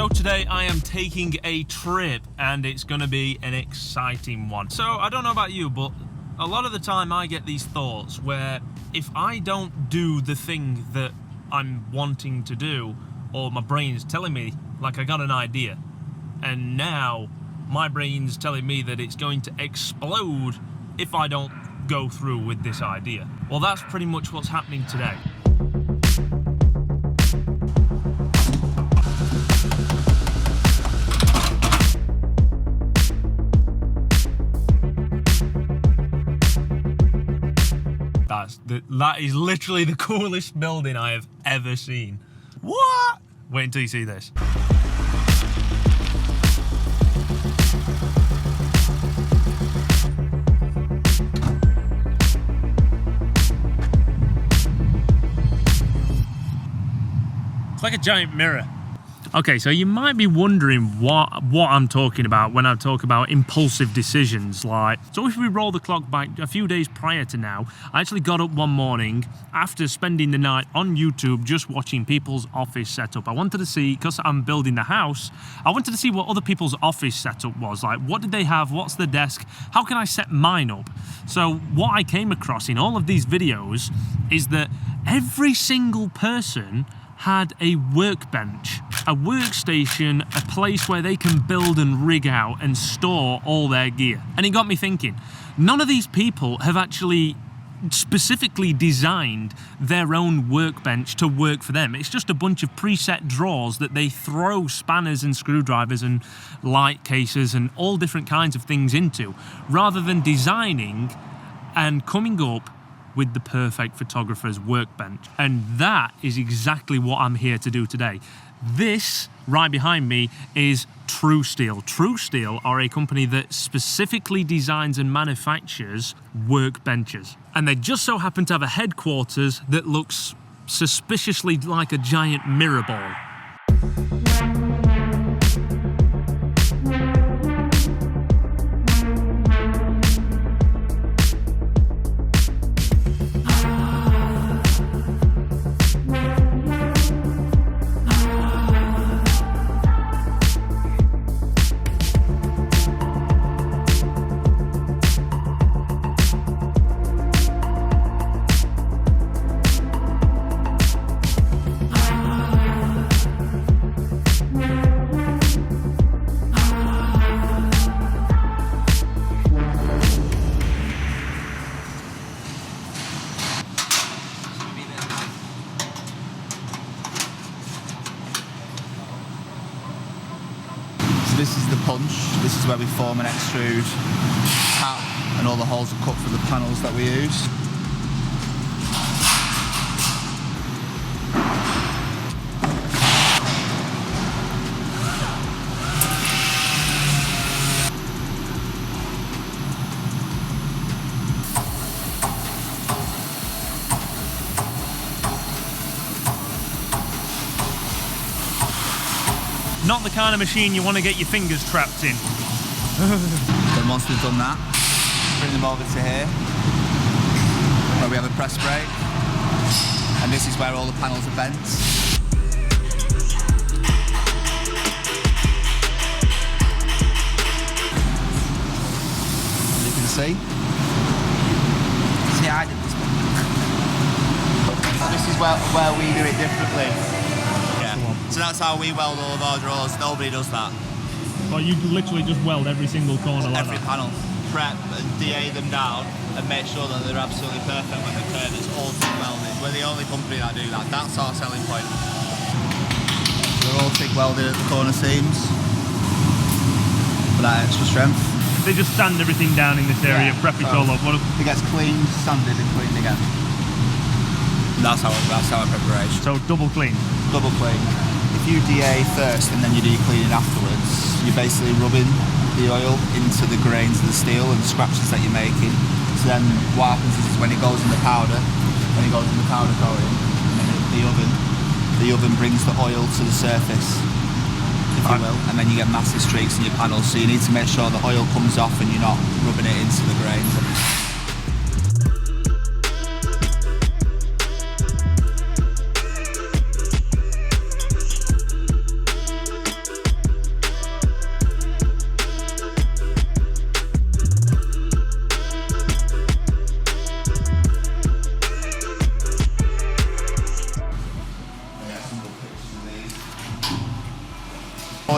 So today I am taking a trip and it's going to be an exciting one. So I don't know about you, but a lot of the time I get these thoughts where if I don't do the thing that I'm wanting to do, or my brain's telling me, like I got an idea, and now my brain's telling me that it's going to explode if I don't go through with this idea. Well, that's pretty much what's happening today. That is literally the coolest building I have ever seen. What? Wait until you see this. It's like a giant mirror. Okay, so you might be wondering what I'm talking about when I talk about impulsive decisions. So if we roll the clock back a few days prior to now, I actually got up one morning after spending the night on YouTube just watching people's office setup. I wanted to see, because I'm building the house, I wanted to see what other people's office setup was. Like, what did they have? What's the desk? How can I set mine up? So what I came across in all of these videos is that every single person had a workbench, a workstation, a place where they can build and rig out and store all their gear. And it got me thinking, none of these people have actually specifically designed their own workbench to work for them. It's just a bunch of preset drawers that they throw spanners and screwdrivers and light cases and all different kinds of things into, rather than designing and coming up with the perfect photographer's workbench. And that is exactly what I'm here to do today. This right behind me is True Steel. True Steel are a company that specifically designs and manufactures workbenches. And they just so happen to have a headquarters that looks suspiciously like a giant mirror ball. This is the punch. This is where we form an extrude cap, and all the holes are cut for the panels that we use. Not the kind of machine you want to get your fingers trapped in. Then once we've done that, bring them over to here, where we have a press brake, and this is where all the panels are bent. As you can see, I did this one. This is where we do it differently. So that's how we weld all of our drawers. Nobody does that. Well, you literally just weld every single corner like every that. panel. Prep and DA them down and make sure that they're absolutely perfect when they turn. It's all TIG welded. We're the only company that do that. That's our selling point. They're all TIG welded at the corner seams for that extra strength. They just sand everything down in this area, prep it all up. It gets cleaned, sanded and cleaned again. That's our preparation. So double clean? Double clean. If you DA first and then you do your cleaning afterwards, you're basically rubbing the oil into the grains of the steel and the scratches that you're making. So then what happens is when it goes in the powder, coating in the oven brings the oil to the surface, if you will, and then you get massive streaks in your panels. So you need to make sure the oil comes off and you're not rubbing it into the grains.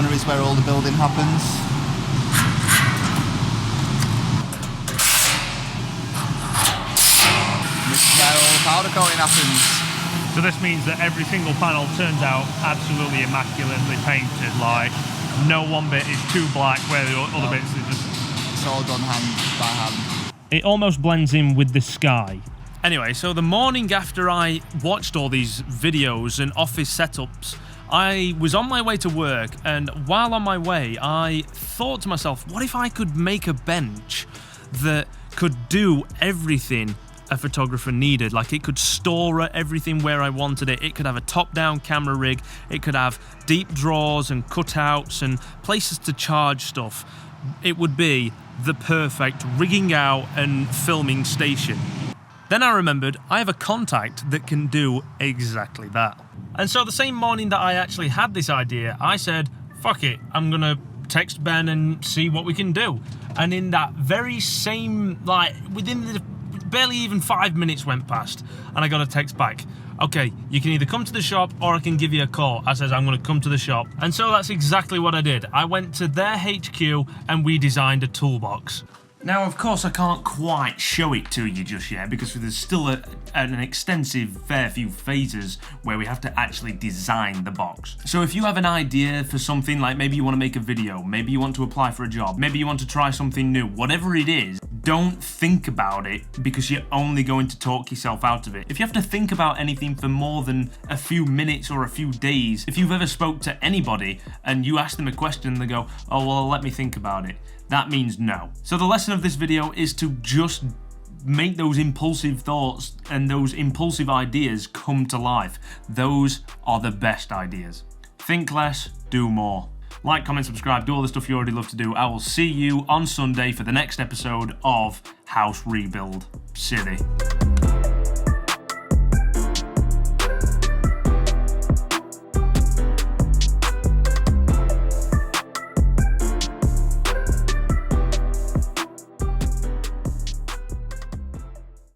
corner is where all the building happens. This is where all the powder coating happens. So this means that every single panel turns out absolutely immaculately painted, like no one bit is too black where the other bits are just... It's all done by hand. It almost blends in with the sky. Anyway, so the morning after I watched all these videos and office setups, I was on my way to work, and while on my way, I thought to myself, what if I could make a bench that could do everything a photographer needed? Like, it could store everything where I wanted it. It could have a top-down camera rig. It could have deep drawers and cutouts and places to charge stuff. It would be the perfect rigging out and filming station. Then I remembered I have a contact that can do exactly that. And so the same morning that I actually had this idea, I said, fuck it, I'm gonna text Ben and see what we can do. And in that very same, like, within the barely even 5 minutes went past, and I got a text back. Okay, you can either come to the shop or I can give you a call. I said, I'm going to come to the shop. And so that's exactly what I did. I went to their HQ and we designed a toolbox. Now, of course, I can't quite show it to you just yet because there's still an extensive fair few phases where we have to actually design the box. So if you have an idea for something, like maybe you want to make a video, maybe you want to apply for a job, maybe you want to try something new, whatever it is, don't think about it because you're only going to talk yourself out of it. If you have to think about anything for more than a few minutes or a few days, if you've ever spoke to anybody and you ask them a question and they go, oh, well, let me think about it, that means no. So the lesson of this video is to just make those impulsive thoughts and those impulsive ideas come to life. Those are the best ideas. Think less, do more. Like, comment, subscribe, do all the stuff you already love to do. I will see you on Sunday for the next episode of House Rebuild City.